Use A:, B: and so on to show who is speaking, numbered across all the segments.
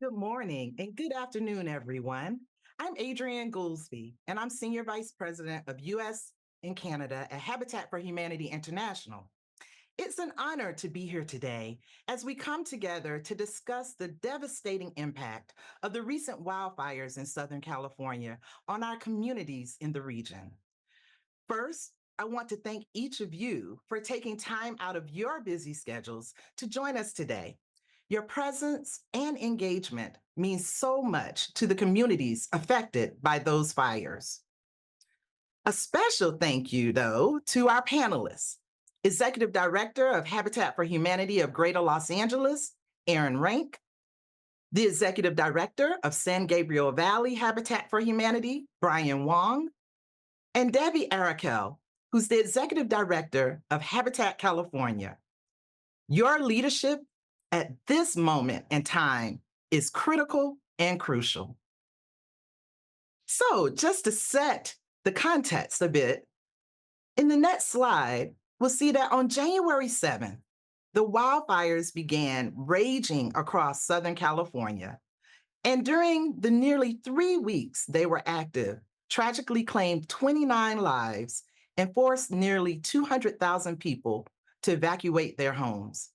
A: Good morning and good afternoon, everyone. I'm Adrienne Goolsby, and I'm Senior Vice President of U.S. and Canada at Habitat for Humanity International. It's an honor to be here today as we come together to discuss the devastating impact of the recent wildfires in Southern California on our communities in the region. First, I want to thank each of you for taking time out of your busy schedules to join us today. Your presence and engagement means so much to the communities affected by those fires. A special thank you, though, to our panelists, Executive Director of Habitat for Humanity of Greater Los Angeles, Aaron Rank, the Executive Director of San Gabriel Valley Habitat for Humanity, Brian Wong, and Debbie Arakel, who's the Executive Director of Habitat California. Your leadership at this moment in time is critical and crucial. So, just to set the context a bit, in the next slide, we'll see that on January 7th, the wildfires began raging across Southern California. And during the nearly 3 weeks they were active, tragically claimed 29 lives and forced nearly 200,000 people to evacuate their homes.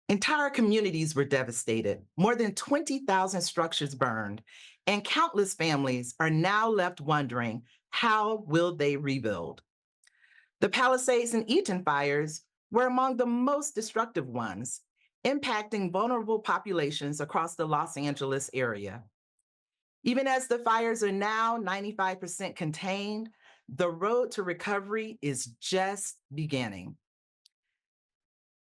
A: Entire communities were devastated, more than 20,000 structures burned, and countless families are now left wondering, how will they rebuild? The Palisades and Eaton fires were among the most destructive ones, impacting vulnerable populations across the Los Angeles area. Even as the fires are now 95% contained, the road to recovery is just beginning.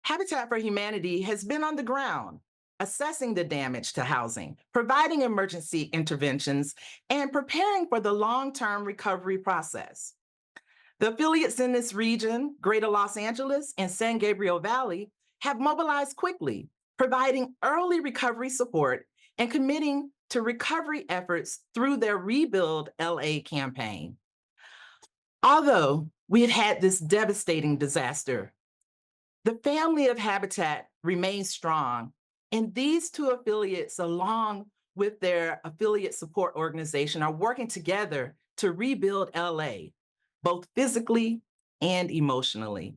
A: Habitat for Humanity has been on the ground, assessing the damage to housing, providing emergency interventions, and preparing for the long-term recovery process. The affiliates in this region, Greater Los Angeles and San Gabriel Valley, have mobilized quickly, providing early recovery support and committing to recovery efforts through their Rebuild LA campaign. Although we have had this devastating disaster, the family of Habitat remains strong, and these two affiliates, along with their affiliate support organization, are working together to rebuild LA, both physically and emotionally.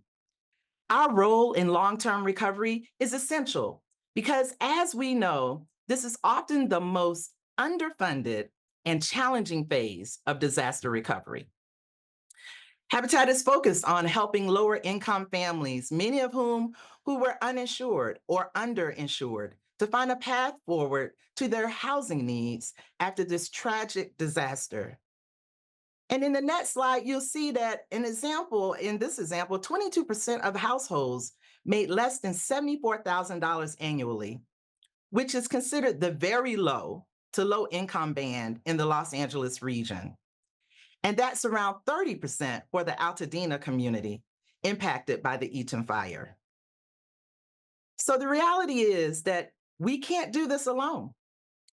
A: Our role in long-term recovery is essential because, as we know, this is often the most underfunded and challenging phase of disaster recovery. Habitat is focused on helping lower income families, many of whom who were uninsured or underinsured, to find a path forward to their housing needs after this tragic disaster. And in the next slide, you'll see that in this example, 22% of households made less than $74,000 annually, which is considered the very low to low income band in the Los Angeles region. And that's around 30% for the Altadena community impacted by the Eaton fire. So the reality is that we can't do this alone.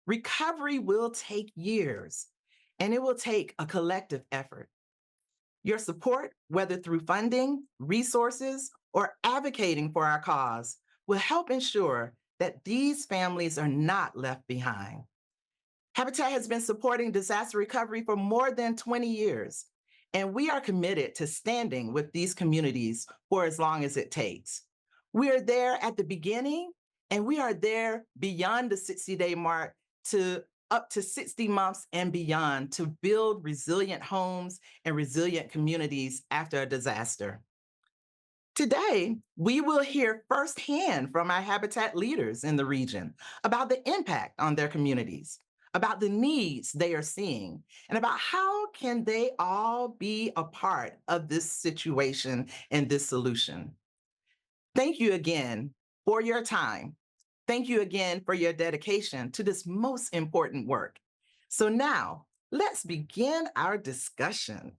A: Recovery will take years, and it will take a collective effort. Your support, whether through funding, resources, or advocating for our cause, will help ensure that these families are not left behind. Habitat has been supporting disaster recovery for more than 20 years, and we are committed to standing with these communities for as long as it takes. We are there at the beginning, and we are there beyond the 60-day mark to up to 60 months and beyond to build resilient homes and resilient communities after a disaster. Today, we will hear firsthand from our Habitat leaders in the region about the impact on their communities, about the needs they are seeing, and about how can they all be a part of this situation and this solution. Thank you again for your time. Thank you again for your dedication to this most important work. So now, let's begin our discussion.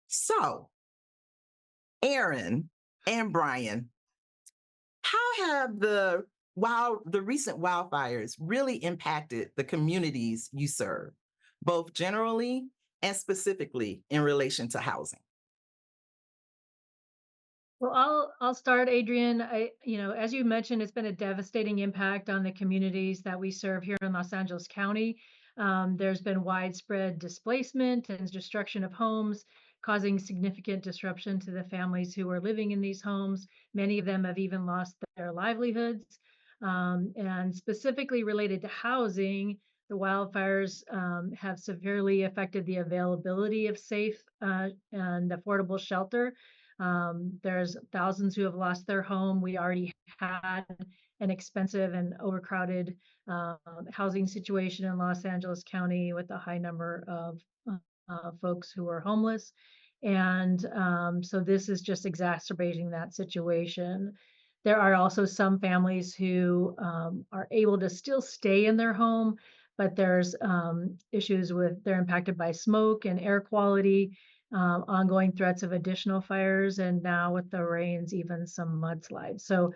A: So, Aaron and Brian, how have the recent wildfires really impacted the communities you serve, both generally and specifically in relation to housing?
B: Well, I'll start, Adrian. As you mentioned, it's been a devastating impact on the communities that we serve here in Los Angeles County. There's been widespread displacement and destruction of homes, causing significant disruption to the families who are living in these homes. Many of them have even lost their livelihoods. And specifically related to housing, the wildfires have severely affected the availability of safe and affordable shelter. There's thousands who have lost their home. We already had an expensive and overcrowded housing situation in Los Angeles County with a high number of folks who are homeless. And so this is just exacerbating that situation. There are also some families who are able to still stay in their home, but there's issues with they're impacted by smoke and air quality, ongoing threats of additional fires, and now with the rains, even some mudslides. So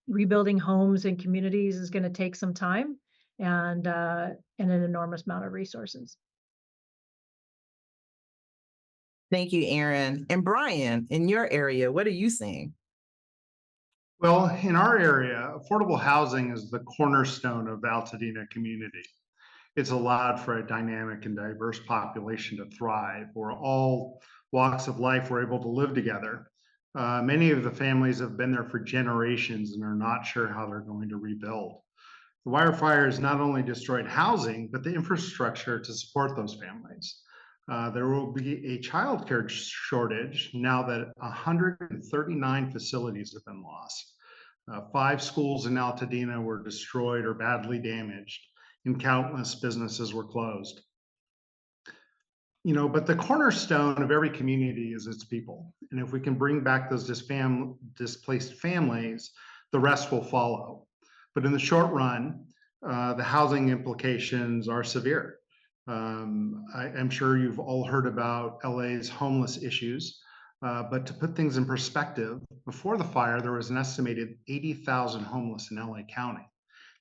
B: rebuilding homes and communities is going to take some time and an enormous amount of resources.
A: Thank you, Aaron. And Brian, in your area, what are you seeing?
C: Well, in our area, affordable housing is the cornerstone of the Altadena community. It's allowed for a dynamic and diverse population to thrive, where all walks of life were able to live together. Many of the families have been there for generations and are not sure how they're going to rebuild. The wildfires not only destroyed housing, but the infrastructure to support those families. There will be a childcare shortage now that 139 facilities have been lost. 5 schools in Altadena were destroyed or badly damaged, and countless businesses were closed. But the cornerstone of every community is its people. And if we can bring back those displaced families, the rest will follow. But in the short run, the housing implications are severe. I'm sure you've all heard about LA's homeless issues, but to put things in perspective, before the fire, there was an estimated 80,000 homeless in LA County.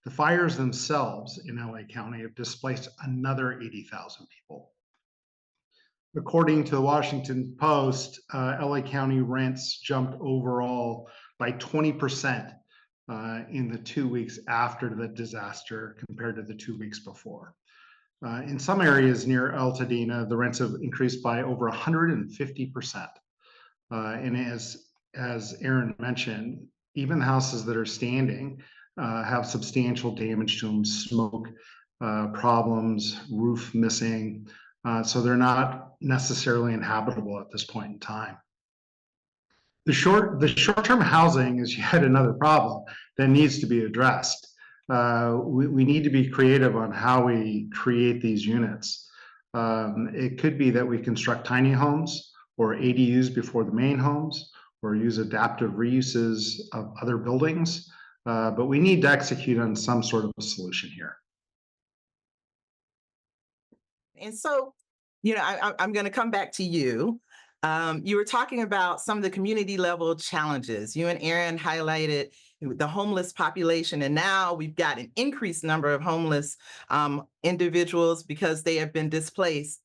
C: The fires themselves in LA County have displaced another 80,000 people. According to the Washington Post, LA County rents jumped overall by 20% in the 2 weeks after the disaster compared to the 2 weeks before. In some areas near Altadena, the rents have increased by over 150%. And as Aaron mentioned, even houses that are standing have substantial damage to them, smoke problems, roof missing. So they're not necessarily inhabitable at this point in time. The short-term housing is yet another problem that needs to be addressed. We need to be creative on how we create these units. It could be that we construct tiny homes or ADUs before the main homes, or use adaptive reuses of other buildings. But we need to execute on some sort of a solution here.
A: And so, I'm going to come back to you. You were talking about some of the community level challenges. You and Aaron highlighted the homeless population, and now we've got an increased number of homeless individuals because they have been displaced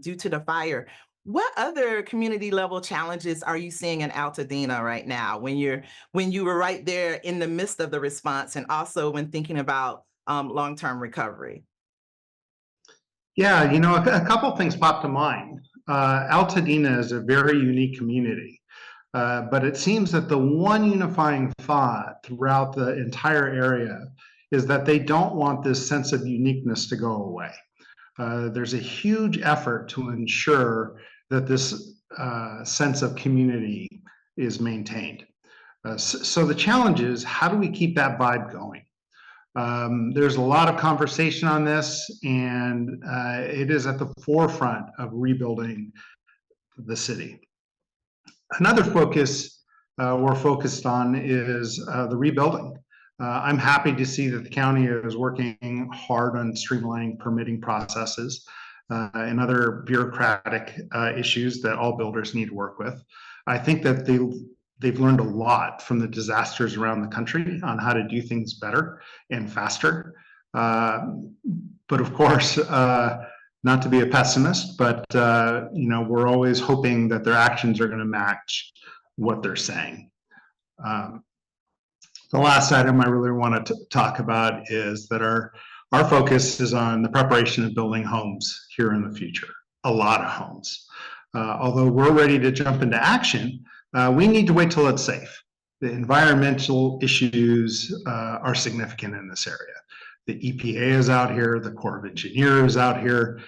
A: due to the fire. What other community level challenges are you seeing in Altadena right now when you were right there in the midst of the response, and also when thinking about long-term recovery?
C: Yeah, a couple things popped to mind. Altadena is a very unique community, but it seems that the one unifying thought throughout the entire area is that they don't want this sense of uniqueness to go away. There's a huge effort to ensure that this sense of community is maintained. So the challenge is, how do we keep that vibe going? There's a lot of conversation on this, and it is at the forefront of rebuilding the city. Another focus we're focused on is the rebuilding. I'm happy to see that the county is working hard on streamlining permitting processes and other bureaucratic issues that all builders need to work with. I think that they've learned a lot from the disasters around the country on how to do things better and faster. But of course, not to be a pessimist, but we're always hoping that their actions are going to match what they're saying. The last item I really want to talk about is that our focus is on the preparation of building homes here in the future, a lot of homes. Although we're ready to jump into action, we need to wait till it's safe. The environmental issues are significant in this area. The EPA is out here, the Corps of Engineers is out here.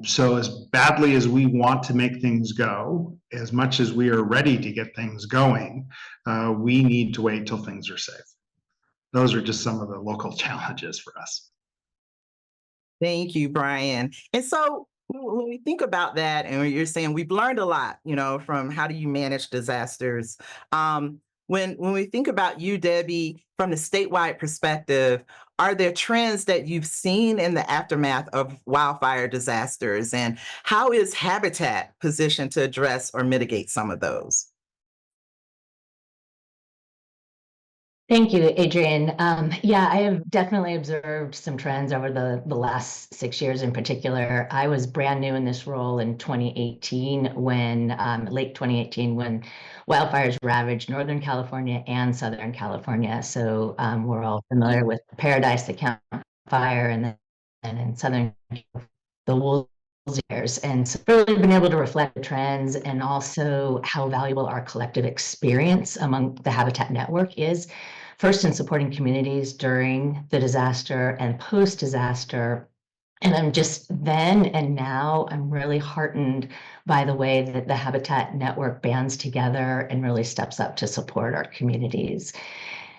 C: So as badly as we want to make things go, as much as we are ready to get things going, we need to wait till things are safe. Those are just some of the local challenges for us.
A: Thank you, Brian. And so when we think about that, and you're saying we've learned a lot, from how do you manage disasters. When we think about you, Debbie, from the statewide perspective, are there trends that you've seen in the aftermath of wildfire disasters? And how is Habitat positioned to address or mitigate some of those?
D: Thank you, Adrienne. Yeah, I have definitely observed some trends over the last 6 years in particular. I was brand new in this role in 2018 when, late 2018, when wildfires ravaged Northern California and Southern California. So we're all familiar with Paradise, the Camp Fire, and then in Southern the Wolves years. And so really been able to reflect the trends and also how valuable our collective experience among the Habitat Network is. First, in supporting communities during the disaster and post-disaster. And I'm just then and now, I'm really heartened by the way that the Habitat Network bands together and really steps up to support our communities.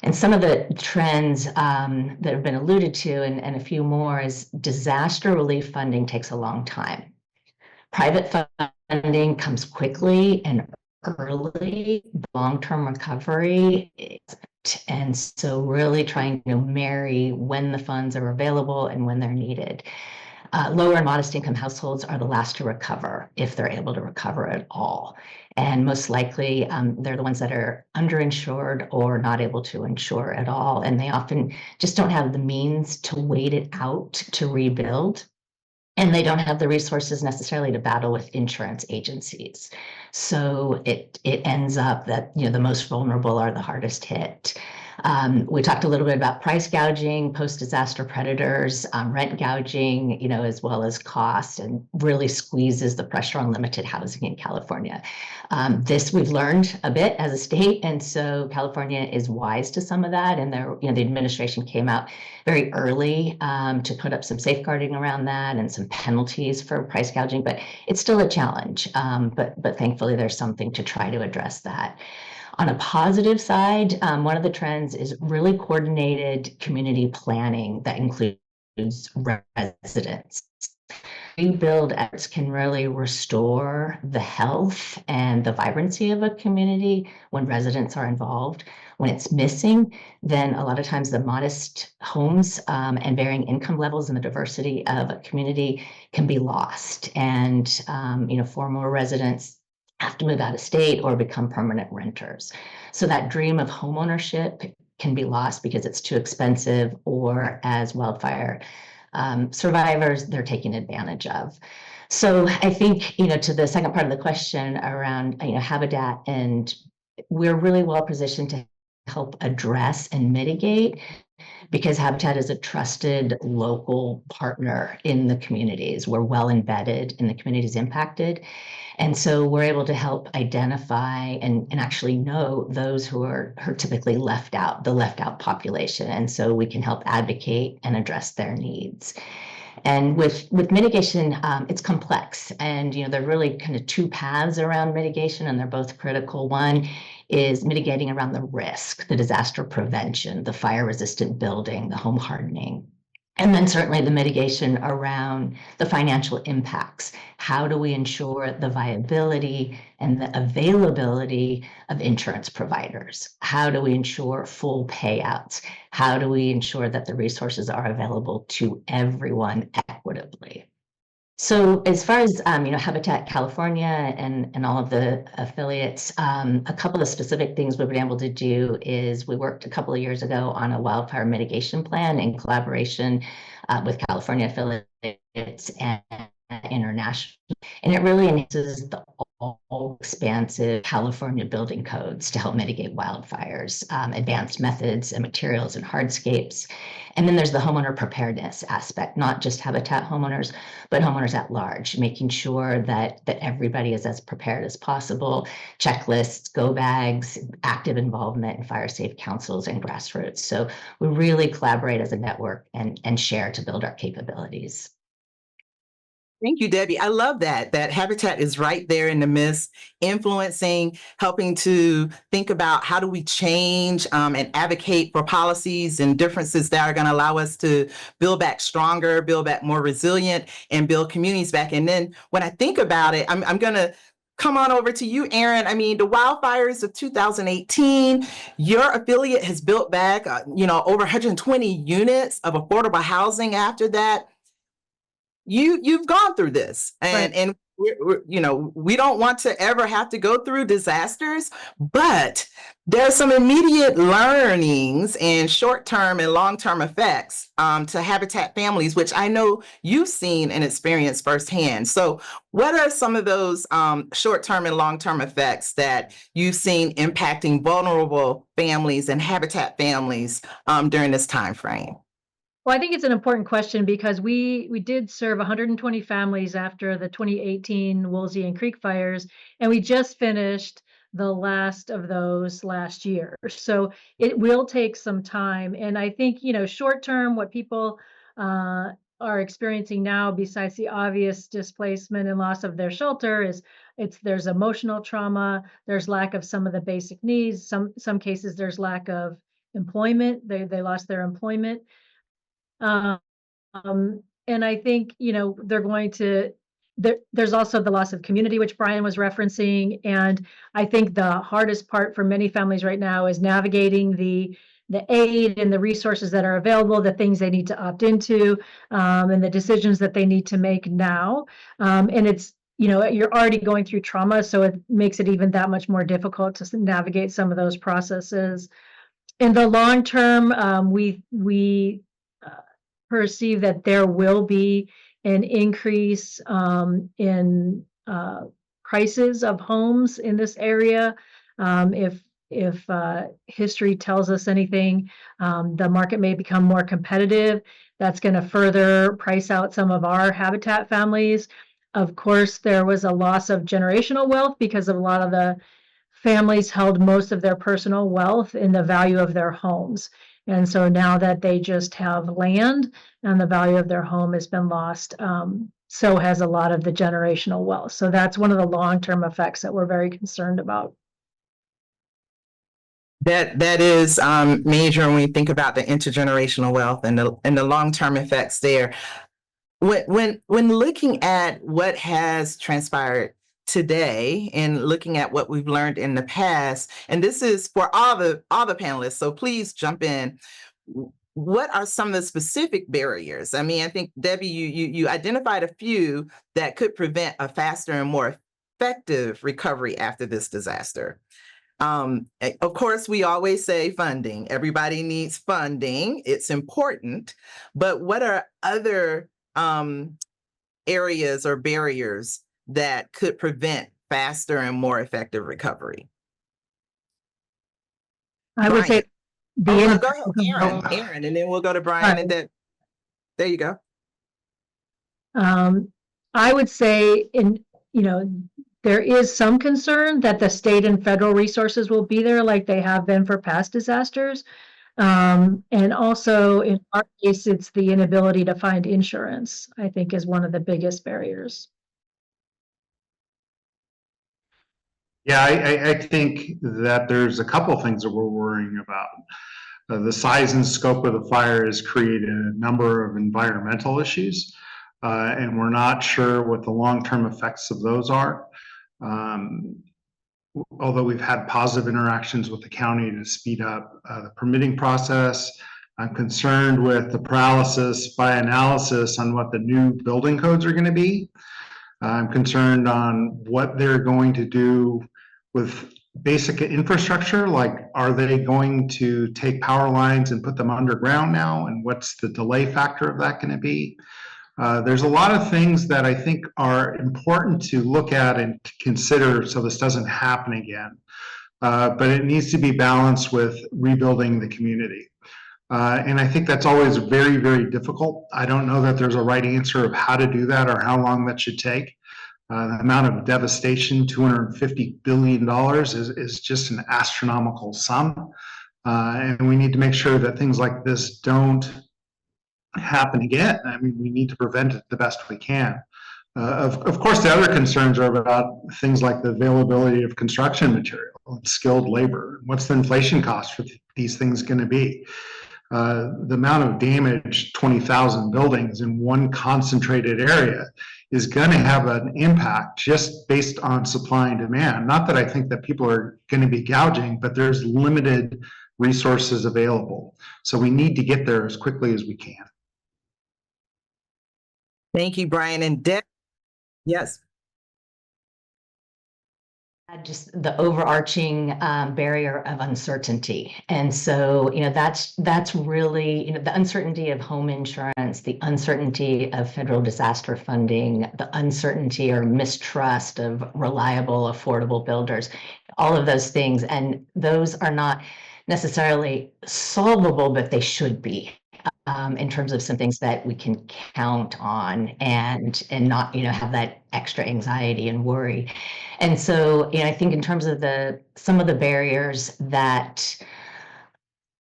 D: And some of the trends that have been alluded to, and a few more, is disaster relief funding takes a long time. Private funding comes quickly and early. Long-term recovery and so really trying to marry when the funds are available and when they're needed. Lower and modest income households are the last to recover, if they're able to recover at all. And most likely, they're the ones that are underinsured or not able to insure at all. And they often just don't have the means to wait it out to rebuild. And they don't have the resources necessarily to battle with insurance agencies. So it ends up that the most vulnerable are the hardest hit. We talked a little bit about price gouging, post-disaster predators, rent gouging, as well as cost, and really squeezes the pressure on limited housing in California. This we've learned a bit as a state, and so California is wise to some of that. And the administration came out very early to put up some safeguarding around that and some penalties for price gouging, but it's still a challenge. But thankfully, there's something to try to address that. On a positive side, one of the trends is really coordinated community planning that includes residents. Rebuild efforts can really restore the health and the vibrancy of a community when residents are involved. When it's missing, then a lot of times the modest homes and varying income levels and the diversity of a community can be lost. And former residents have to move out of state or become permanent renters. So that dream of homeownership can be lost because it's too expensive, or as wildfire survivors, they're taken advantage of. So I think, to the second part of the question around, Habitat, and we're really well positioned to help address and mitigate, because Habitat is a trusted local partner in the communities. We're well embedded in the communities impacted. And so we're able to help identify and actually know those who are typically left out, the left out population. And so we can help advocate and address their needs. And with mitigation, it's complex. And, there are really kind of two paths around mitigation, and they're both critical. One is mitigating around the risk, the disaster prevention, the fire resistant building, the home hardening. And then certainly the mitigation around the financial impacts. How do we ensure the viability and the availability of insurance providers? How do we ensure full payouts? How do we ensure that the resources are available to everyone equitably? So as far as Habitat California and all of the affiliates, a couple of specific things we've been able to do is we worked a couple of years ago on a wildfire mitigation plan in collaboration with California affiliates and international, and it really enhances the expansive California building codes to help mitigate wildfires, advanced methods and materials and hardscapes. And then there's the homeowner preparedness aspect, not just habitat homeowners, but homeowners at large, making sure that everybody is as prepared as possible, checklists, go bags, active involvement in fire safe councils and grassroots. So we really collaborate as a network and share to build our capabilities.
A: Thank you, Debbie. I love that Habitat is right there in the midst, influencing, helping to think about how do we change and advocate for policies and differences that are going to allow us to build back stronger, build back more resilient, and build communities back. And then when I think about it, I'm going to come on over to you, Aaron. I mean, the wildfires of 2018, your affiliate has built back, over 120 units of affordable housing after that. You've gone through this, and we don't want to ever have to go through disasters, but there's some immediate learnings and short-term and long-term effects to habitat families, which I know you've seen and experienced firsthand. So what are some of those short-term and long-term effects that you've seen impacting vulnerable families and habitat families during this time frame?
B: Well, I think it's an important question because we did serve 120 families after the 2018 Woolsey and Creek fires, and we just finished the last of those last year. So it will take some time. And I think, short term, what people are experiencing now, besides the obvious displacement and loss of their shelter, is there's emotional trauma, there's lack of some of the basic needs. Some cases there's lack of employment. They lost their employment. And I think, they're going to, there's also the loss of community, which Brian was referencing. And I think the hardest part for many families right now is navigating the aid and the resources that are available, the things they need to opt into, and the decisions that they need to make now. And it's, you're already going through trauma, so it makes it even that much more difficult to navigate some of those processes. In the long term, we perceive that there will be an increase in prices of homes in this area. If history tells us anything, the market may become more competitive. That's going to further price out some of our habitat families. Of course, there was a loss of generational wealth because of a lot of the families held most of their personal wealth in the value of their homes. And so now that they just have land and the value of their home has been lost, so has a lot of the generational wealth. So that's one of the long-term effects that we're very concerned about.
A: That is major when we think about the intergenerational wealth and the long-term effects there. When looking at what has transpired today and looking at what we've learned in the past, and this is for all the panelists, so please jump in. What are some of the specific barriers? I mean, I think, Debbie, you identified a few that could prevent a faster and more effective recovery after this disaster. Of course, we always say funding. Everybody needs funding. It's important. But what are other areas or barriers that could prevent faster and more effective recovery?
B: I would say
A: go ahead, Aaron, and then we'll go to Brian, and then there you go.
B: I would say, there is some concern that the state and federal resources will be there like they have been for past disasters. And also in our case, it's the inability to find insurance, I think, is one of the biggest barriers.
C: Yeah, I think that there's a couple of things that we're worrying about. The size and scope of the fire has created a number of environmental issues, and we're not sure what the long-term effects of those are. Although we've had positive interactions with the county to speed up the permitting process, I'm concerned with the paralysis by analysis on what the new building codes are going to be. I'm concerned on what they're going to do with basic infrastructure. Like, are they going to take power lines and put them underground now? And what's the delay factor of that going to be? There's a lot of things that I think are important to look at and to consider so this doesn't happen again. But it needs to be balanced with rebuilding the community. And I think that's always very, very difficult. I don't know that there's a right answer of how to do that or how long that should take. The amount of devastation, $250 billion, is just an astronomical sum. And we need to make sure that things like this don't happen again. I mean, we need to prevent it the best we can. Of course, the other concerns are about things like the availability of construction material and skilled labor. What's the inflation cost for these things going to be? The amount of damage, 20,000 buildings in one concentrated area, is going to have an impact just based on supply and demand. Not that I think that people are going to be gouging, but there's limited resources available. So we need to get there as quickly as we can.
A: Thank you, Brian. And Deb, yes.
D: Just the overarching barrier of uncertainty. And so, that's really, the uncertainty of home insurance, the uncertainty of federal disaster funding, the uncertainty or mistrust of reliable, affordable builders, all of those things. And those are not necessarily solvable, but they should be. In terms of some things that we can count on and not, have that extra anxiety and worry. And so, I think in terms of some of the barriers that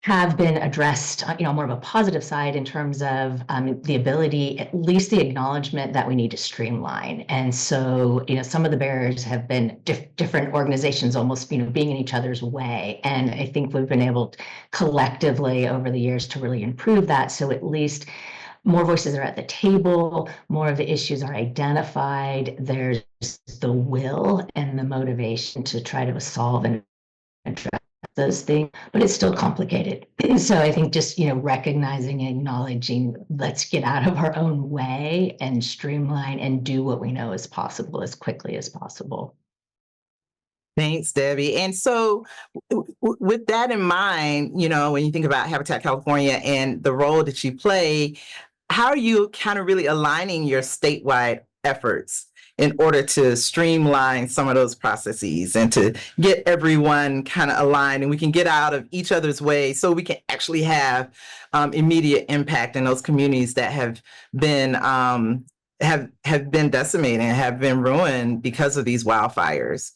D: have been addressed, more of a positive side in terms of the ability, at least the acknowledgement that we need to streamline. And so, some of the barriers have been different organizations almost, being in each other's way. And I think we've been able to, collectively over the years, to really improve that. So at least more voices are at the table, more of the issues are identified. There's the will and the motivation to try to solve and address those things, but it's still complicated. So I think just, recognizing and acknowledging, let's get out of our own way and streamline and do what we know is possible as quickly as possible.
A: Thanks, Debbie. And so with that in mind, when you think about Habitat California and the role that you play, how are you kind of really aligning your statewide efforts in order to streamline some of those processes and to get everyone kind of aligned and we can get out of each other's way so we can actually have immediate impact in those communities that have been decimated and have been ruined because of these wildfires?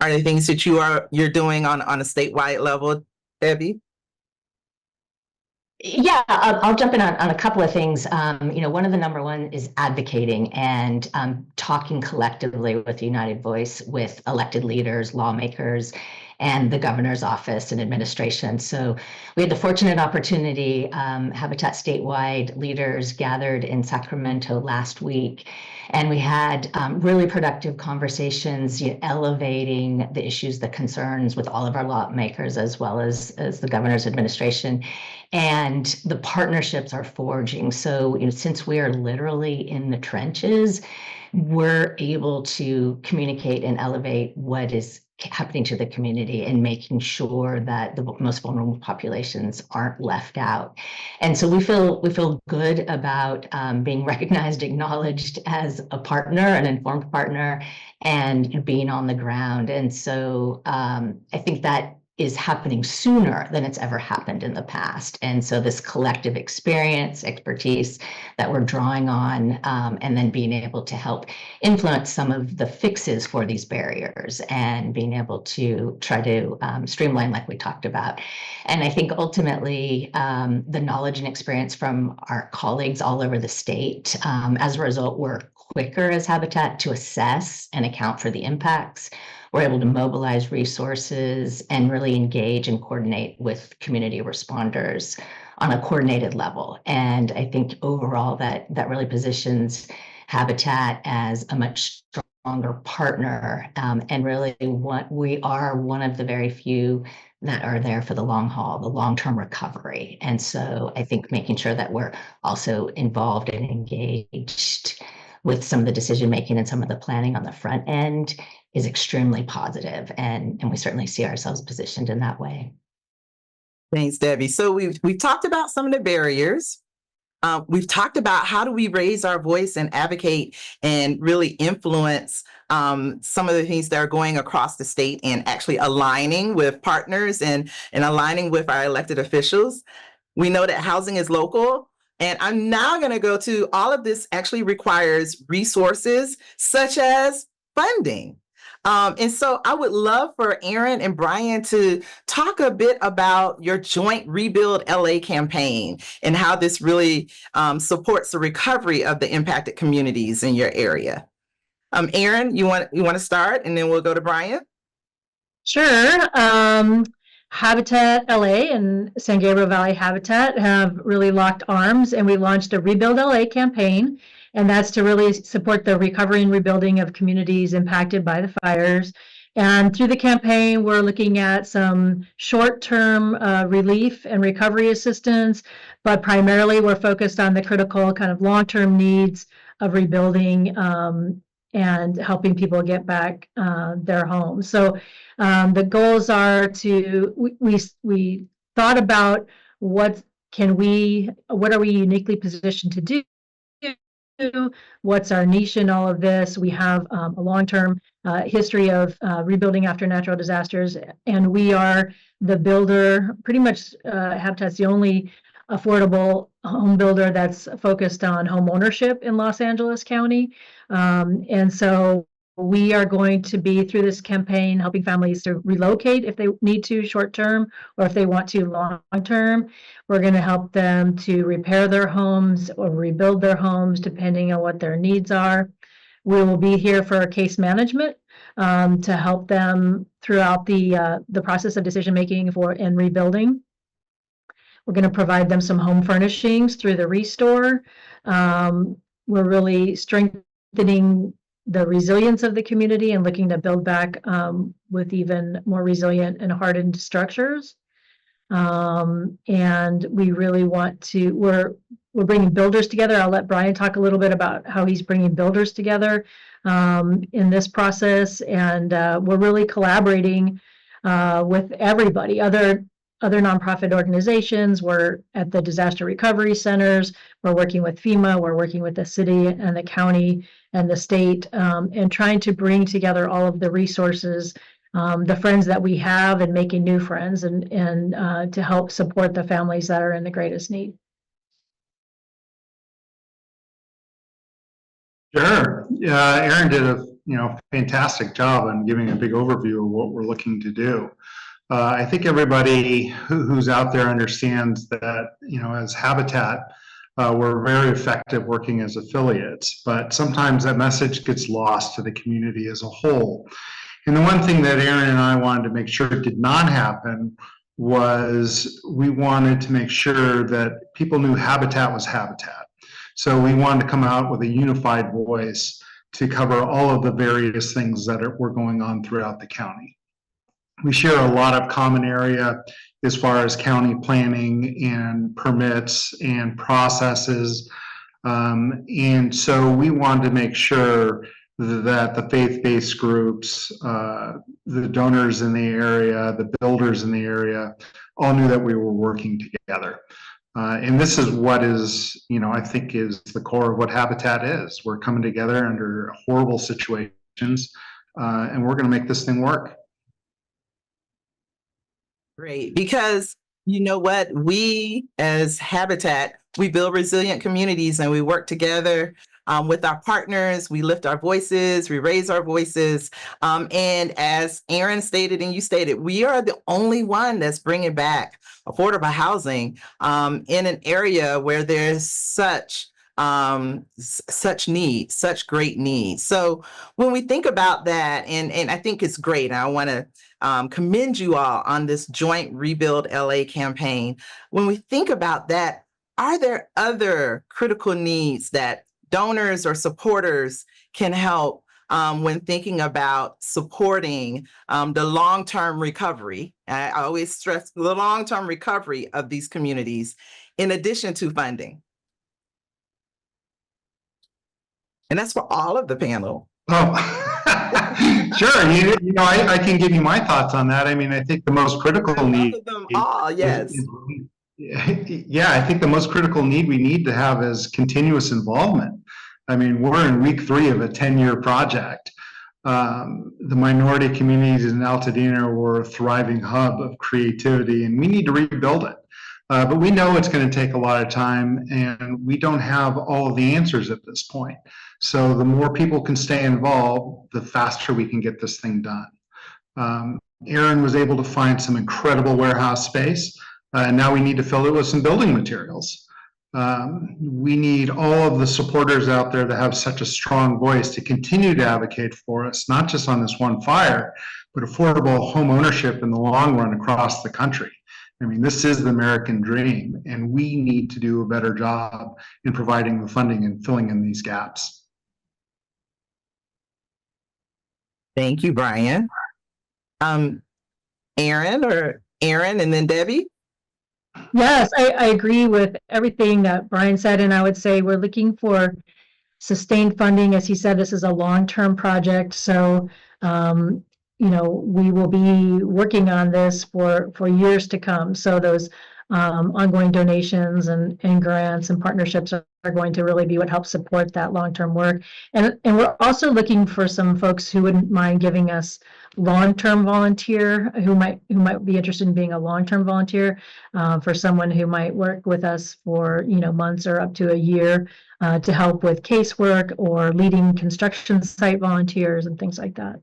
A: Are there things that you're doing on a statewide level, Debbie?
D: Yeah, I'll jump in on a couple of things. One of the number one is advocating and talking collectively with the United Voice, with elected leaders, lawmakers, and the governor's office and administration. So we had the fortunate opportunity, Habitat statewide leaders gathered in Sacramento last week, and we had really productive conversations, elevating the issues, the concerns with all of our lawmakers, as well as the governor's administration. And the partnerships are forging. So, since we are literally in the trenches, we're able to communicate and elevate what is happening to the community and making sure that the most vulnerable populations aren't left out. And so we feel good about being recognized, acknowledged as a partner, an informed partner, and being on the ground. And so I think that is happening sooner than it's ever happened in the past. And so this collective experience, expertise that we're drawing on, and then being able to help influence some of the fixes for these barriers and being able to try to streamline like we talked about. And I think ultimately the knowledge and experience from our colleagues all over the state, as a result, we're quicker as Habitat to assess and account for the impacts. We're able to mobilize resources and really engage and coordinate with community responders on a coordinated level. And I think overall that really positions Habitat as a much stronger partner, and really we are one of the very few that are there for the long haul, the long-term recovery. And so I think making sure that we're also involved and engaged with some of the decision making and some of the planning on the front end is extremely positive, and we certainly see ourselves positioned in that way.
A: Thanks, Debbie. So we've talked about some of the barriers. We've talked about how do we raise our voice and advocate and really influence some of the things that are going across the state and actually aligning with partners and aligning with our elected officials. We know that housing is local. And I'm now going to go to all of this actually requires resources such as funding. And so I would love for Aaron and Brian to talk a bit about your joint Rebuild LA campaign and how this really supports the recovery of the impacted communities in your area. Aaron, you want to start, and then we'll go to Brian?
B: Sure. Habitat LA and San Gabriel Valley Habitat have really locked arms, and we launched a Rebuild LA campaign, and that's to really support the recovery and rebuilding of communities impacted by the fires. And through the campaign, we're looking at some short-term relief and recovery assistance, but primarily we're focused on the critical kind of long-term needs of rebuilding and helping people get back their homes. So the goals are to, we thought about what are we uniquely positioned to do? What's our niche in all of this? We have a long-term history of rebuilding after natural disasters, and we are the builder, pretty much Habitat's the only affordable home builder that's focused on home ownership in Los Angeles County. And so we are going to be, through this campaign, helping families to relocate if they need to short term, or if they want to long term. We're going to help them to repair their homes or rebuild their homes, depending on what their needs are. We will be here for case management to help them throughout the process of decision making and rebuilding. We're going to provide them some home furnishings through the Restore. We're really strengthening the resilience of the community and looking to build back with even more resilient and hardened structures. And we really want to, we're bringing builders together. I'll let Brian talk a little bit about how he's bringing builders together in this process. And we're really collaborating with everybody, other nonprofit organizations. We're at the disaster recovery centers. We're working with FEMA. We're working with the city and the county and the state, and trying to bring together all of the resources, the friends that we have, and making new friends, and to help support the families that are in the greatest need.
C: Sure. Aaron did a fantastic job on giving a big overview of what we're looking to do. I think everybody who's out there understands that, as Habitat, we're very effective working as affiliates, but sometimes that message gets lost to the community as a whole. And the one thing that Aaron and I wanted to make sure did not happen was we wanted to make sure that people knew Habitat was Habitat. So we wanted to come out with a unified voice to cover all of the various things that were going on throughout the county. We share a lot of common area as far as county planning and permits and processes. And so we wanted to make sure that the faith-based groups, the donors in the area, the builders in the area, all knew that we were working together. And this is what is, I think is the core of what Habitat is. We're coming together under horrible situations, and we're going to make this thing work.
A: Great, because you know what? We as Habitat, we build resilient communities, and we work together with our partners. We lift our voices, we raise our voices. And as Aaron stated and you stated, we are the only one that's bringing back affordable housing in an area where there's such need, such great need. So when we think about that, and I think it's great, I want to commend you all on this joint Rebuild LA campaign. When we think about that, are there other critical needs that donors or supporters can help when thinking about supporting the long-term recovery? I always stress the long-term recovery of these communities in addition to funding. And that's for all of the panel.
C: Oh, sure. I can give you my thoughts on that. I mean, I think the most critical need.
A: Of them all, yes.
C: Yeah, I think the most critical need we need to have is continuous involvement. I mean, we're in week 3 of a 10-year project. The minority communities in Altadena were a thriving hub of creativity, and we need to rebuild it. But we know it's going to take a lot of time, and we don't have all of the answers at this point. So the more people can stay involved, the faster we can get this thing done. Aaron was able to find some incredible warehouse space, and now we need to fill it with some building materials. We need all of the supporters out there that have such a strong voice to continue to advocate for us, not just on this one fire, but affordable home ownership in the long run across the country. I mean, this is the American dream, and we need to do a better job in providing the funding and filling in these gaps.
A: Thank you, Brian. Aaron and then Debbie.
B: Yes, I agree with everything that Brian said, and I would say we're looking for sustained funding. As he said, this is a long-term project, so we will be working on this for years to come. So those ongoing donations and grants and partnerships are going to really be what helps support that long-term work. And we're also looking for some folks who wouldn't mind giving us long-term volunteer, who might be interested in being a long-term volunteer, for someone who might work with us for months or up to a year, to help with casework or leading construction site volunteers and things like that.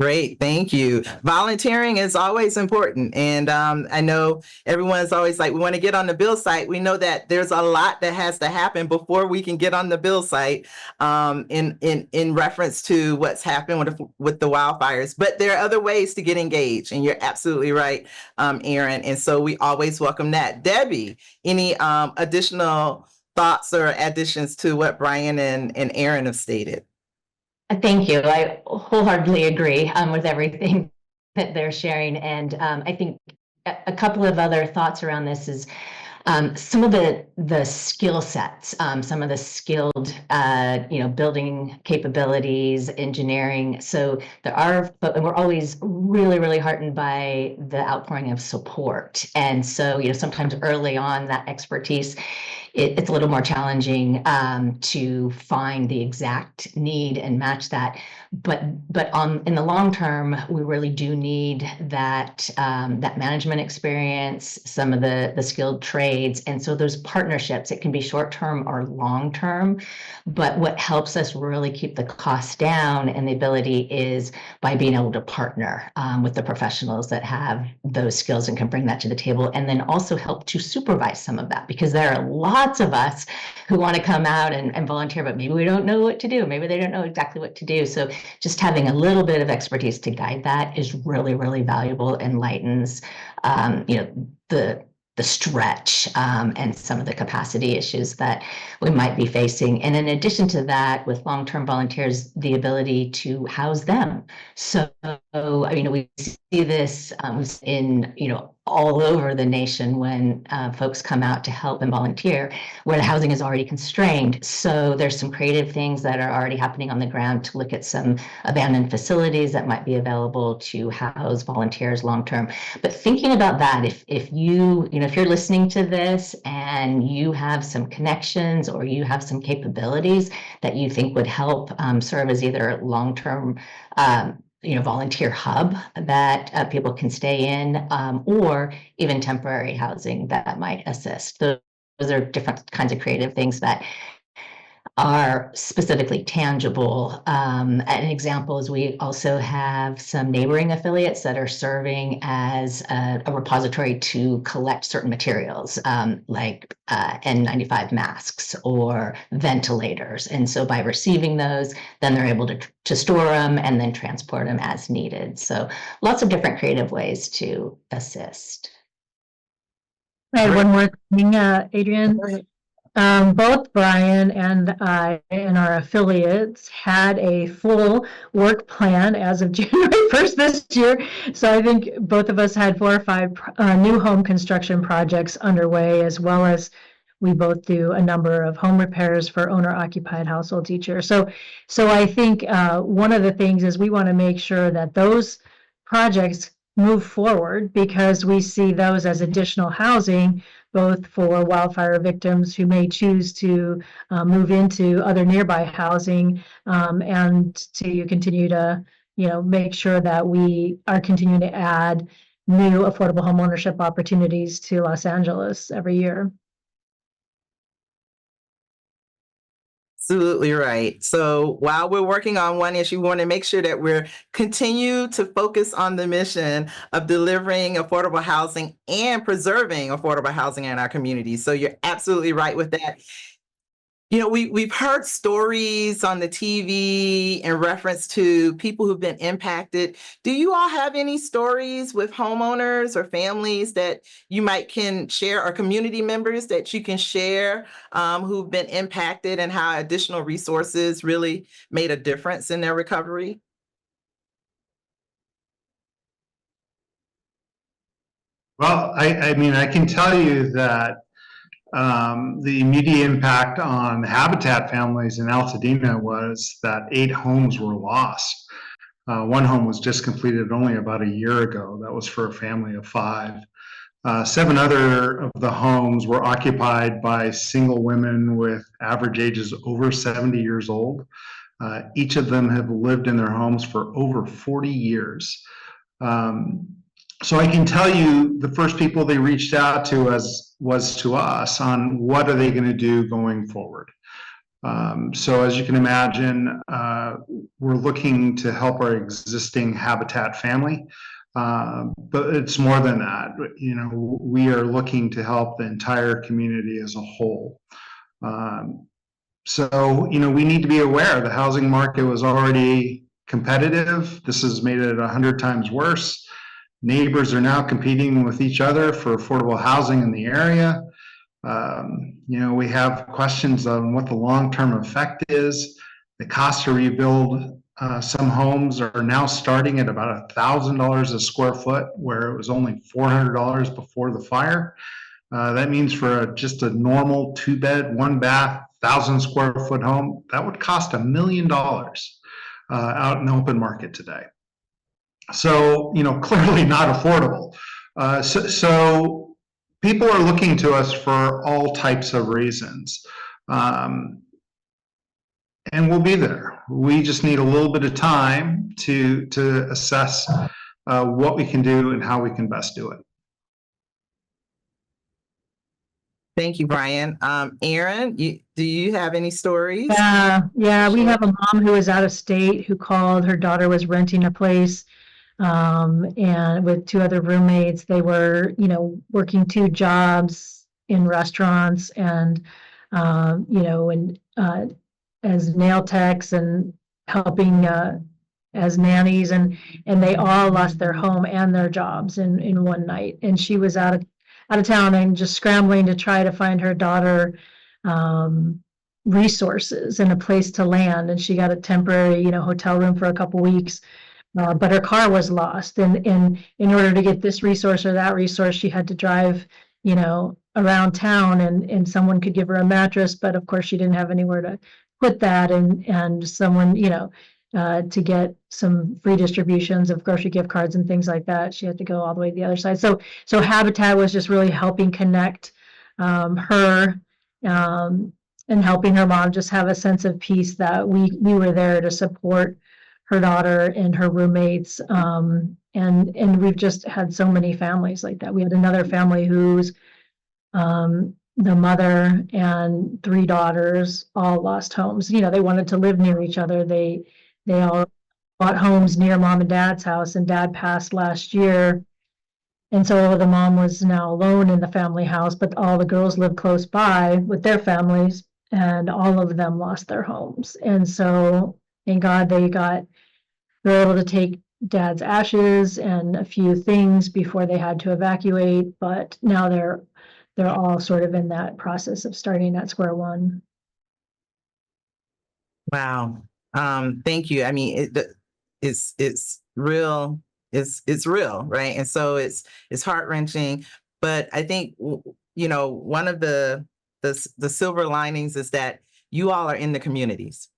A: Great, thank you. Volunteering is always important. And I know everyone's always like, we want to get on the bill site. We know that there's a lot that has to happen before we can get on the bill site, in reference to what's happened with the wildfires. But there are other ways to get engaged. And you're absolutely right, Aaron. And so we always welcome that. Debbie, any additional thoughts or additions to what Brian and Aaron have stated?
D: Thank you. I wholeheartedly agree with everything that they're sharing. And I think a couple of other thoughts around this is some of the skill sets, some of the skilled, building capabilities, engineering. So and we're always really, really heartened by the outpouring of support. And so, sometimes early on that expertise, it's a little more challenging to find the exact need and match that. But in the long term, we really do need that management experience, some of the skilled trades, and so those partnerships. It can be short term or long term, but what helps us really keep the costs down and the ability is by being able to partner with the professionals that have those skills and can bring that to the table, and then also help to supervise some of that, because there are lots of us who want to come out and volunteer, but maybe we don't know what to do. Maybe they don't know exactly what to do. So just having a little bit of expertise to guide that is really, really valuable and lightens, the stretch and some of the capacity issues that we might be facing. And in addition to that, with long-term volunteers, the ability to house them. So, we see this in, all over the nation when folks come out to help and volunteer, where the housing is already constrained. So there's some creative things that are already happening on the ground to look at some abandoned facilities that might be available to house volunteers long-term. But thinking about that, if you're listening to this and you have some connections or you have some capabilities that you think would help serve as either long-term volunteer hub that people can stay in, or even temporary housing that might assist. Those are different kinds of creative things that are specifically tangible. An example is we also have some neighboring affiliates that are serving as a repository to collect certain materials, like N95 masks or ventilators. And so by receiving those, then they're able to store them and then transport them as needed. So lots of different creative ways to assist.
B: I had one more thing, Adrian. Both Brian and I and our affiliates had a full work plan as of January 1st this year. So I think both of us had 4 or 5 new home construction projects underway, as well as we both do a number of home repairs for owner-occupied households each year. So I think one of the things is we want to make sure that those projects move forward because we see those as additional housing, both for wildfire victims who may choose to move into other nearby housing, and to continue to, make sure that we are continuing to add new affordable homeownership opportunities to Los Angeles every year.
A: Absolutely right. So while we're working on one issue, we want to make sure that we're continue to focus on the mission of delivering affordable housing and preserving affordable housing in our communities. So you're absolutely right with that. We've heard stories on the TV in reference to people who've been impacted. Do you all have any stories with homeowners or families that you can share, or community members that you can share, who've been impacted, and how additional resources really made a difference in their recovery?
C: Well, I mean, I can tell you that the immediate impact on Habitat families in Altadena was that 8 homes were lost. One home was just completed only about a year ago. That was for a family of 5. 7 other of the homes were occupied by single women with average ages over 70 years old. Each of them have lived in their homes for over 40 years. So I can tell you the first people they reached out to was to us on what are they going to do going forward. So as you can imagine, we're looking to help our existing Habitat family, but it's more than that. We are looking to help the entire community as a whole. So we need to be aware the housing market was already competitive. This has made it 100 times worse. Neighbors are now competing with each other for affordable housing in the area. We have questions on what the long-term effect is. The cost to rebuild some homes are now starting at about $1,000 a square foot, where it was only $400 before the fire. That means for just a normal 2-bed, 1-bath, 1,000 square foot home, that would cost $1 million out in the open market today. So, clearly not affordable. So people are looking to us for all types of reasons. And we'll be there. We just need a little bit of time to assess what we can do and how we can best do it.
A: Thank you, Brian. Erin, do you have any stories?
B: Yeah, we have a mom who was out of state who called. Her daughter was renting a place, and with 2 other roommates. They were, working 2 jobs in restaurants, and as nail techs and helping as nannies, and they all lost their home and their jobs in one night. And she was out of town and just scrambling to try to find her daughter resources and a place to land. And she got a temporary, hotel room for a couple weeks. But her car was lost, and in order to get this resource or that resource, she had to drive, around town, and someone could give her a mattress, but of course she didn't have anywhere to put that, and someone, to get some free distributions of grocery gift cards and things like that, she had to go all the way to the other side. So Habitat was just really helping connect her, and helping her mom just have a sense of peace that we were there to support her daughter and her roommates. And we've just had so many families like that. We had another family whose the mother and 3 daughters all lost homes. They wanted to live near each other. They all bought homes near mom and dad's house, and dad passed last year. And so the mom was now alone in the family house, but all the girls lived close by with their families, and all of them lost their homes. And so thank God they were able to take dad's ashes and a few things before they had to evacuate, but now they're all sort of in that process of starting at square one.
A: Wow. Thank you. I mean, it's real. It's real, right? And so it's heart-wrenching, but I think one of the silver linings is that you all are in the communities,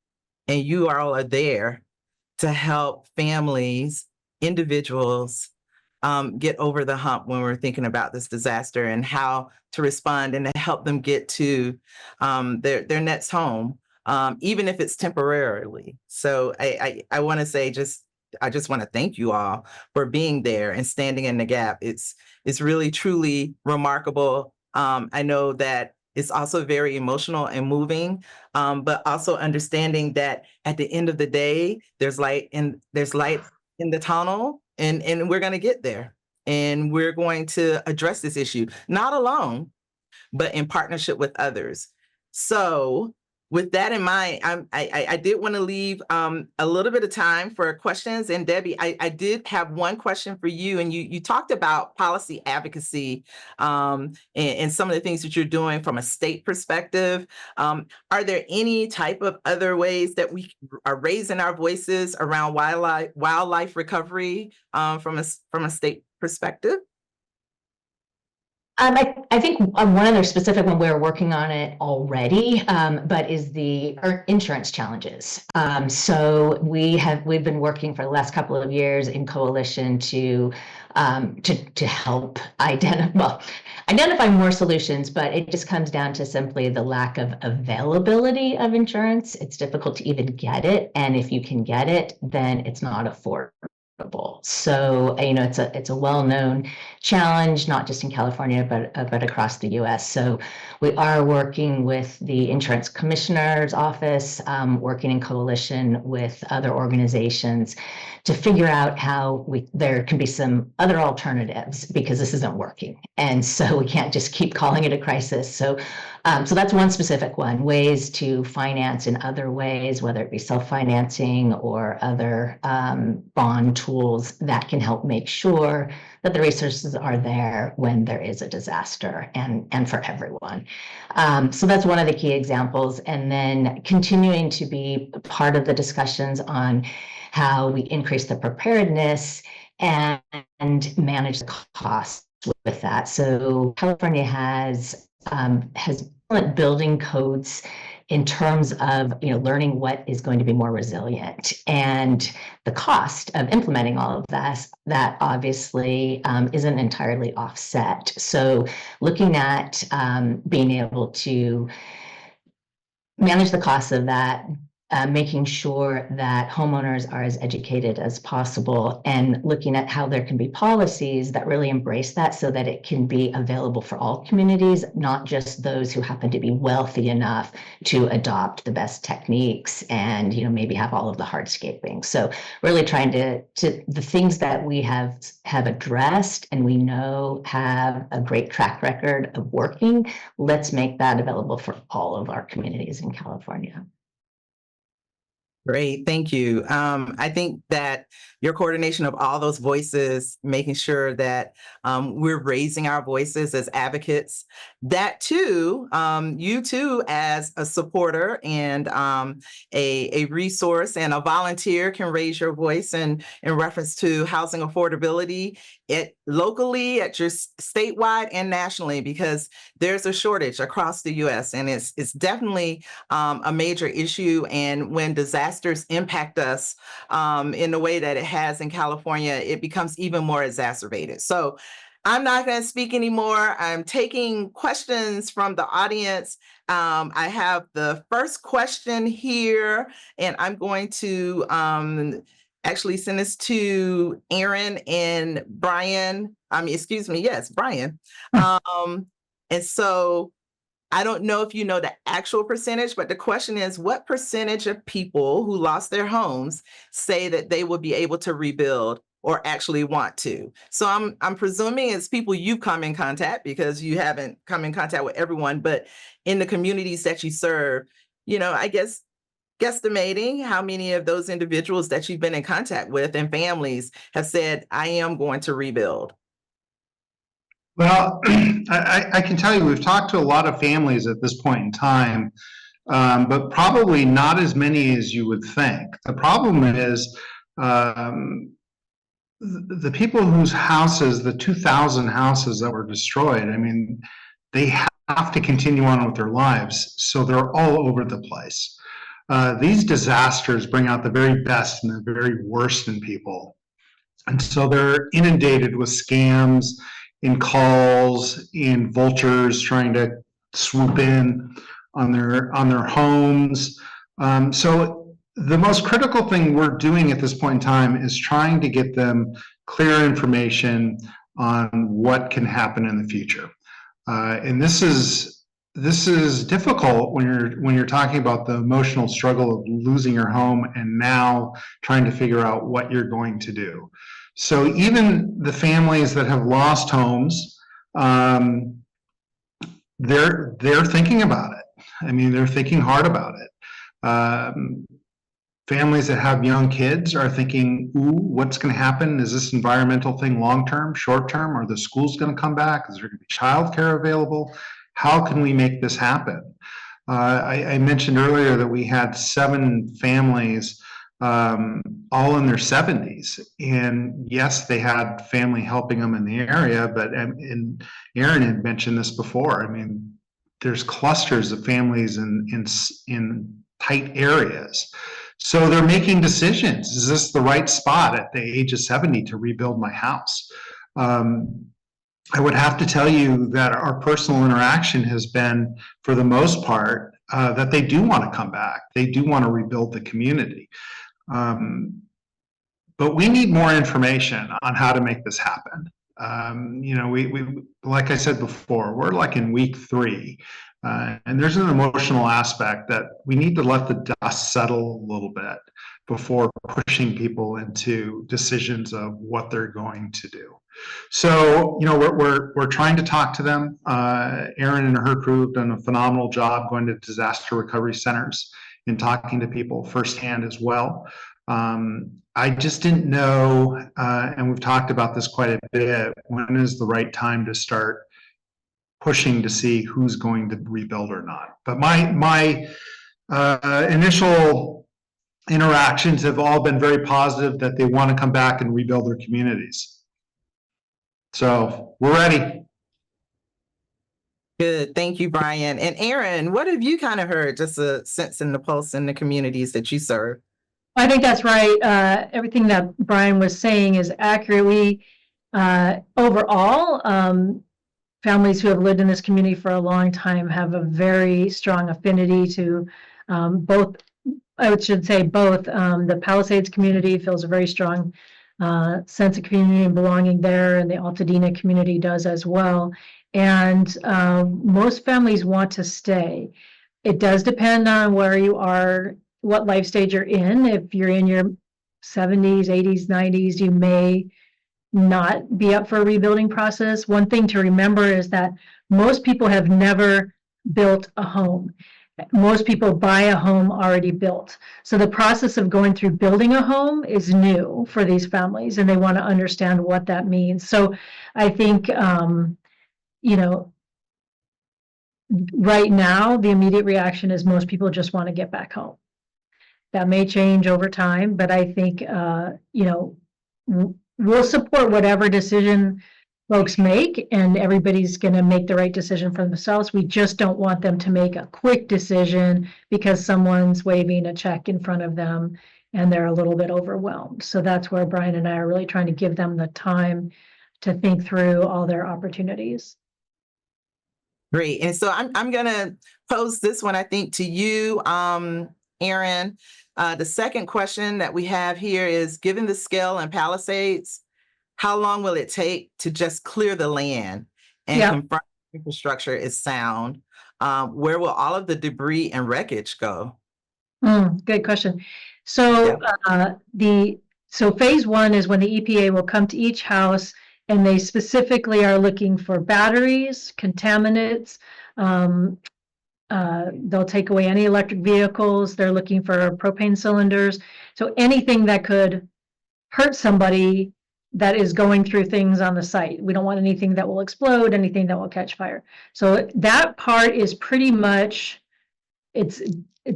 A: and you all are there to help families, individuals, get over the hump when we're thinking about this disaster and how to respond and to help them get to their next home, even if it's temporarily. So I want to say I just want to thank you all for being there and standing in the gap. It's really, truly remarkable. I know that it's also very emotional and moving, but also understanding that at the end of the day, there's light in the tunnel, and we're going to get there. And we're going to address this issue, not alone, but in partnership with others. So with that in mind, I did want to leave a little bit of time for questions. And Debbie, I did have one question for you. And you talked about policy advocacy and some of the things that you're doing from a state perspective. Are there any type of other ways that we are raising our voices around wildlife recovery from a state perspective?
D: I think one other specific one, we're working on it already, but is the insurance challenges. So we've been working for the last couple of years in coalition to help identify more solutions, but it just comes down to simply the lack of availability of insurance. It's difficult to even get it, and if you can get it, then it's not affordable. So, it's a well-known challenge, not just in California, but across the U.S. So we are working with the Insurance Commissioner's Office, working in coalition with other organizations to figure out how there can be some other alternatives, because this isn't working. And so we can't just keep calling it a crisis. So that's one specific one, ways to finance in other ways, whether it be self-financing or other bond tools that can help make sure that the resources are there when there is a disaster and for everyone. So that's one of the key examples. And then continuing to be part of the discussions on how we increase the preparedness and manage the costs with that. So California has building codes in terms of learning what is going to be more resilient, and the cost of implementing all of that obviously isn't entirely offset. So looking at being able to manage the costs of that, making sure that homeowners are as educated as possible, and looking at how there can be policies that really embrace that so that it can be available for all communities, not just those who happen to be wealthy enough to adopt the best techniques and maybe have all of the hardscaping. So really trying to the things that we have addressed and we know have a great track record of working, let's make that available for all of our communities in California.
A: Great, thank you. I think that your coordination of all those voices, making sure that we're raising our voices as advocates, that too, you too, as a supporter and a resource and a volunteer, can raise your voice in reference to housing affordability locally, at your statewide and nationally, because there's a shortage across the U.S. and it's definitely a major issue. And when disasters impact us in the way that it has in California, it becomes even more exacerbated. So I'm not going to speak anymore. I'm taking questions from the audience. I have the first question here, and I'm going to actually send this to Aaron and Brian. Brian. And so I don't know if you know the actual percentage, but the question is, what percentage of people who lost their homes say that they will be able to rebuild or actually want to? So I'm presuming it's people you come in contact, because you haven't come in contact with everyone, but in the communities that you serve, I guess guesstimating how many of those individuals that you've been in contact with and families have said, I am going to rebuild.
C: Well, I can tell you, we've talked to a lot of families at this point in time, but probably not as many as you would think. The problem is the people whose houses, the 2,000 houses that were destroyed, they have to continue on with their lives. So they're all over the place. These disasters bring out the very best and the very worst in people. And so they're inundated with scams and calls and vultures trying to swoop in on their homes. So the most critical thing we're doing at this point in time is trying to get them clear information on what can happen in the future. And this is difficult when you're talking about the emotional struggle of losing your home and now trying to figure out what you're going to do. So even the families that have lost homes, they're thinking about it. I mean, they're thinking hard about it. Families that have young kids are thinking, ooh, what's going to happen? Is this environmental thing long-term, short-term? Are the schools going to come back? Is there going to be childcare available? How can we make this happen? I mentioned earlier that we had 7 families, all in their 70s. And yes, they had family helping them in the area, but and Aaron had mentioned this before. I mean, there's clusters of families in tight areas. So they're making decisions. Is this the right spot at the age of 70 to rebuild my house? I would have to tell you that our personal interaction has been, for the most part, that they do want to come back. They do want to rebuild the community. But we need more information on how to make this happen. We like I said before, we're like in week 3. And there's an emotional aspect that we need to let the dust settle a little bit before pushing people into decisions of what they're going to do. So, we're trying to talk to them. Erin and her crew have done a phenomenal job going to disaster recovery centers and talking to people firsthand as well. I just didn't know, and we've talked about this quite a bit, when is the right time to start pushing to see who's going to rebuild or not. But my initial interactions have all been very positive, that they want to come back and rebuild their communities. So we're ready.
A: Good. Thank you, Brian. And Aaron, what have you kind of heard, just a sense in the pulse in the communities that you serve?
B: I think that's right. Everything that Brian was saying is accurate. We overall, families who have lived in this community for a long time have a very strong affinity to both. I should say both. The Palisades community feels a very strong sense of community and belonging there, and the Altadena community does as well. And most families want to stay. It does depend on where you are, what life stage you're in. If you're in your 70s, 80s, 90s, you may not be up for a rebuilding process. One thing to remember is that most people have never built a home. Most people buy a home already built. So the process of going through building a home is new for these families, and they want to understand what that means. So I think, right now, the immediate reaction is most people just want to get back home. That may change over time, but I think, we'll support whatever decision folks make, and everybody's going to make the right decision for themselves. We just don't want them to make a quick decision because someone's waving a check in front of them and they're a little bit overwhelmed. So that's where Brian and I are really trying to give them the time to think through all their opportunities.
A: Great. And so I'm going to pose this one, I think, to you, Aaron. The second question that we have here is, given the scale in Palisades, how long will it take to just clear the land and confirm infrastructure is sound? Where will all of the debris and wreckage go?
B: Good question. So so phase 1 is when the EPA will come to each house, and they specifically are looking for batteries, contaminants. They'll take away any electric vehicles. They're looking for propane cylinders. So anything that could hurt somebody that is going through things on the site. We don't want anything that will explode, anything that will catch fire. So that part is pretty much, it's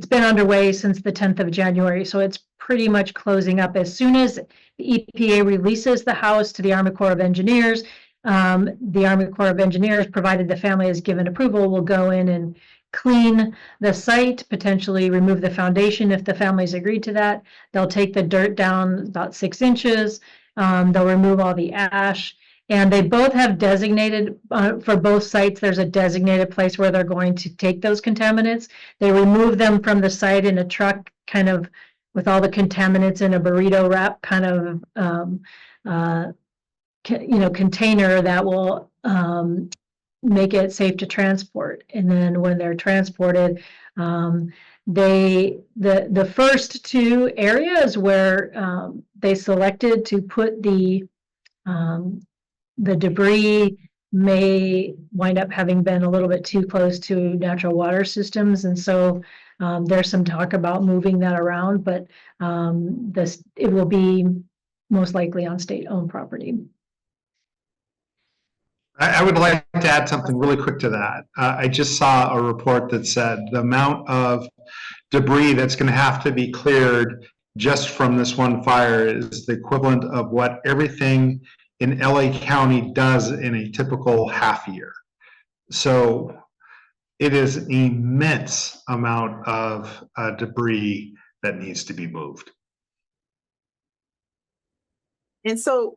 B: been underway since the 10th of January. So it's pretty much closing up. As soon as the EPA releases the house to the Army Corps of Engineers, the Army Corps of Engineers, provided the family is given approval, will go in and clean the site, potentially remove the foundation if the family's agreed to that. They'll take the dirt down about 6 inches, They'll remove all the ash. And they both have designated, for both sites, there's a designated place where they're going to take those contaminants. They remove them from the site in a truck, kind of with all the contaminants in a burrito wrap kind of, container that will make it safe to transport. And then when they're transported, the first two areas where they selected to put the debris may wind up having been a little bit too close to natural water systems. And so there's some talk about moving that around, but it will be most likely on state-owned property.
C: I would like to add something really quick to that. I just saw a report that said the amount of debris that's going to have to be cleared just from this one fire is the equivalent of what everything in LA County does in a typical half year. So it is an immense amount of debris that needs to be moved.
A: And so,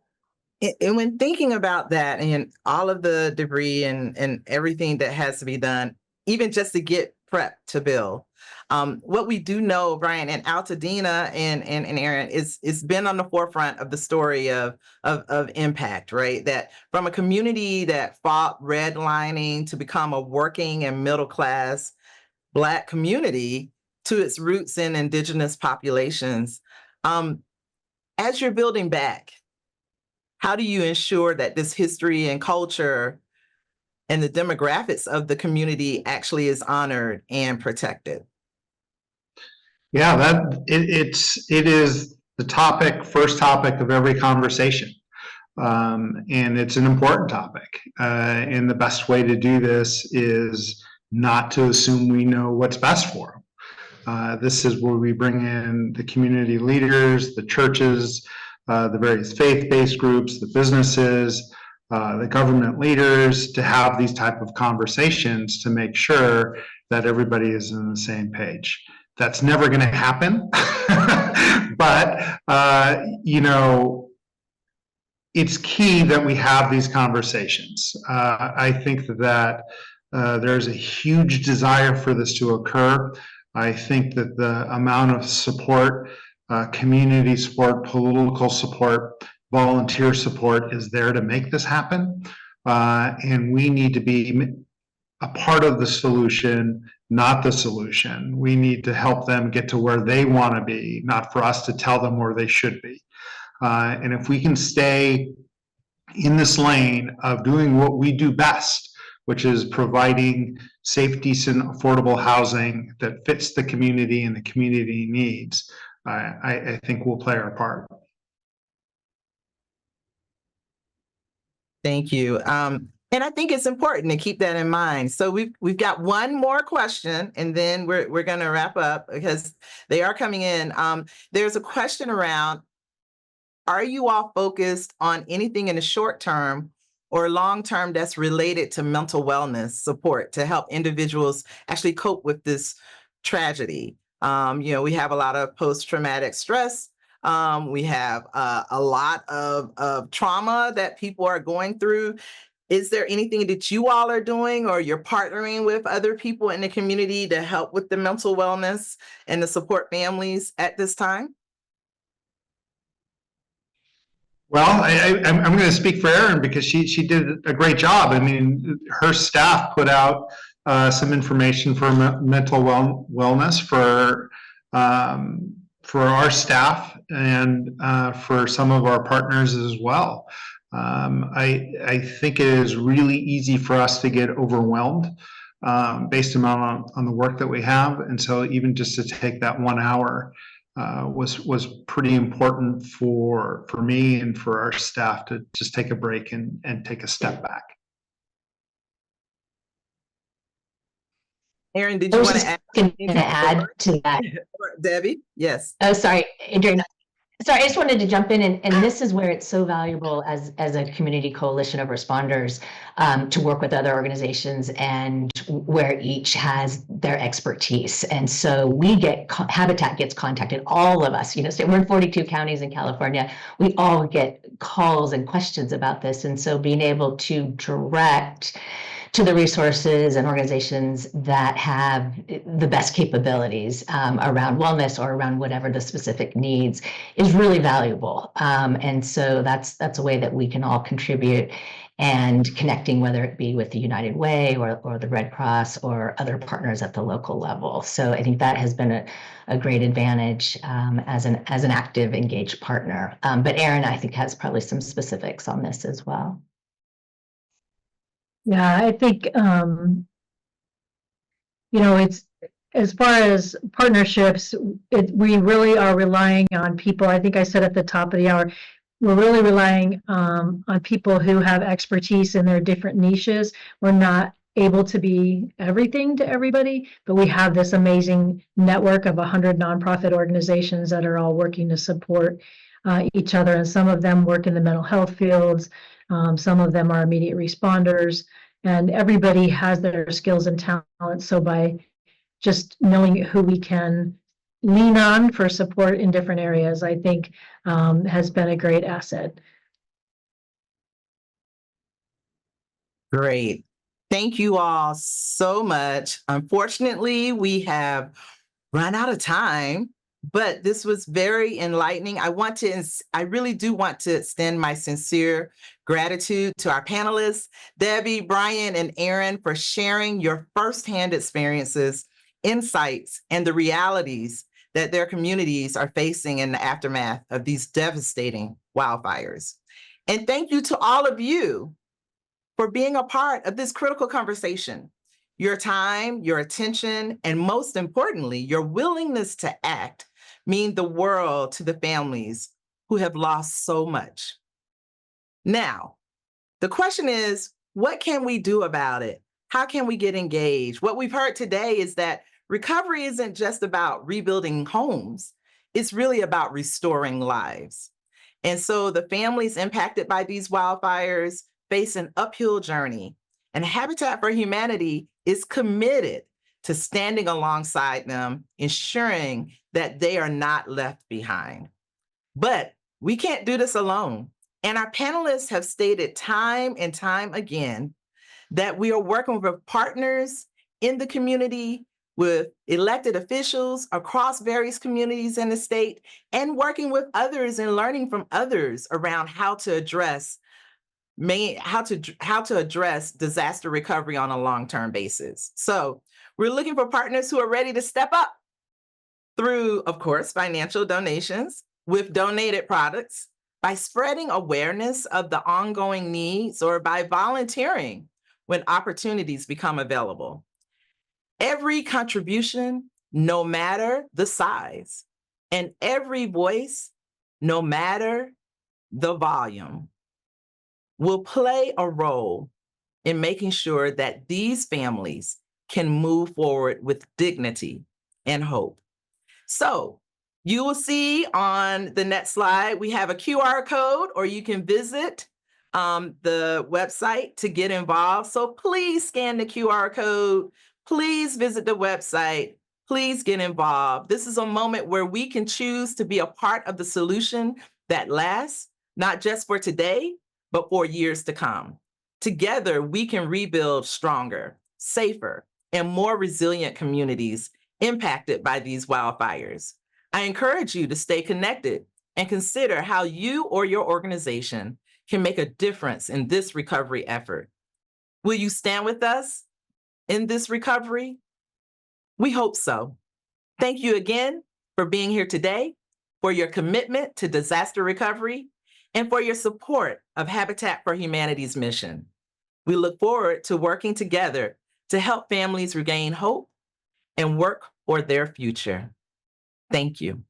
A: and when thinking about that and all of the debris and everything that has to be done, even just to get prepped to build, what we do know, Brian, and Altadena and Aaron, it's been on the forefront of the story of impact, right? That from a community that fought redlining to become a working and middle class Black community to its roots in indigenous populations. As you're building back, how do you ensure that this history and culture and the demographics of the community actually is honored and protected?
C: Yeah, it is the first topic of every conversation. And it's an important topic. And the best way to do this is not to assume we know what's best for them. This is where we bring in the community leaders, the churches, the various faith-based groups, the businesses, the government leaders to have these type of conversations to make sure that everybody is on the same page. That's never going to happen, but it's key that we have these conversations. I think that there's a huge desire for this to occur. I think that the amount of support, community support, political support, volunteer support is there to make this happen. And we need to be a part of the solution, not the solution. We need to help them get to where they want to be, not for us to tell them where they should be. And if we can stay in this lane of doing what we do best, which is providing safe, decent, affordable housing that fits the community and the community needs, I think we'll play our part.
A: Thank you. And I think it's important to keep that in mind. So we've got one more question, and then we're going to wrap up because they are coming in. There's a question around: are you all focused on anything in the short term or long term that's related to mental wellness support to help individuals actually cope with this tragedy? We have a lot of post-traumatic stress. We have a lot of trauma that people are going through. Is there anything that you all are doing or you're partnering with other people in the community to help with the mental wellness and to support families at this time?
C: Well, I'm going to speak for Erin because she did a great job. I mean, her staff put out some information for mental wellness for our staff and for some of our partners as well. I think it is really easy for us to get overwhelmed based on the work that we have, and so even just to take that 1 hour was pretty important for me and for our staff to just take a break and take a step back.
A: Erin, did you want to add
D: to that?
A: Debbie? Yes.
D: Oh, sorry, Adrian. Sorry, I just wanted to jump in, and this is where it's so valuable as a community coalition of responders to work with other organizations and where each has their expertise. And so Habitat gets contacted, all of us, so we're in 42 counties in California. We all get calls and questions about this. And so being able to direct to the resources and organizations that have the best capabilities around wellness or around whatever the specific needs is really valuable. And so that's a way that we can all contribute and connecting, whether it be with the United Way or the Red Cross or other partners at the local level. So I think that has been a great advantage as an active, engaged partner. But Erin, I think, has probably some specifics on this as well.
B: Yeah, I think, it's as far as partnerships, we really are relying on people. I think I said at the top of the hour, we're really relying on people who have expertise in their different niches. We're not able to be everything to everybody, but we have this amazing network of 100 nonprofit organizations that are all working to support each other. And some of them work in the mental health fields. Some of them are immediate responders, and everybody has their skills and talents. So by just knowing who we can lean on for support in different areas, I think has been a great asset.
A: Great. Thank you all so much. Unfortunately, we have run out of time, but this was very enlightening. I really do want to extend my sincere gratitude to our panelists, Debbie, Brian, and Erin, for sharing your firsthand experiences, insights, and the realities that their communities are facing in the aftermath of these devastating wildfires. And thank you to all of you for being a part of this critical conversation. Your time, your attention, and most importantly, your willingness to act mean the world to the families who have lost so much. Now, the question is, what can we do about it? How can we get engaged? What we've heard today is that recovery isn't just about rebuilding homes, it's really about restoring lives. And so the families impacted by these wildfires face an uphill journey, and Habitat for Humanity is committed to standing alongside them, ensuring that they are not left behind. But we can't do this alone. And our panelists have stated time and time again that we are working with partners in the community, with elected officials across various communities in the state, and working with others and learning from others around how to address disaster recovery on a long-term basis. So we're looking for partners who are ready to step up through, of course, financial donations, with donated products, by spreading awareness of the ongoing needs, or by volunteering when opportunities become available. Every contribution, no matter the size, and every voice, no matter the volume, will play a role in making sure that these families can move forward with dignity and hope. So you will see on the next slide, we have a QR code, or you can visit the website to get involved. So please scan the QR code. Please visit the website. Please get involved. This is a moment where we can choose to be a part of the solution that lasts, not just for today, but for years to come. Together, we can rebuild stronger, safer, and more resilient communities impacted by these wildfires. I encourage you to stay connected and consider how you or your organization can make a difference in this recovery effort. Will you stand with us in this recovery? We hope so. Thank you again for being here today, for your commitment to disaster recovery, and for your support of Habitat for Humanity's mission. We look forward to working together to help families regain hope and work for their future. Thank you.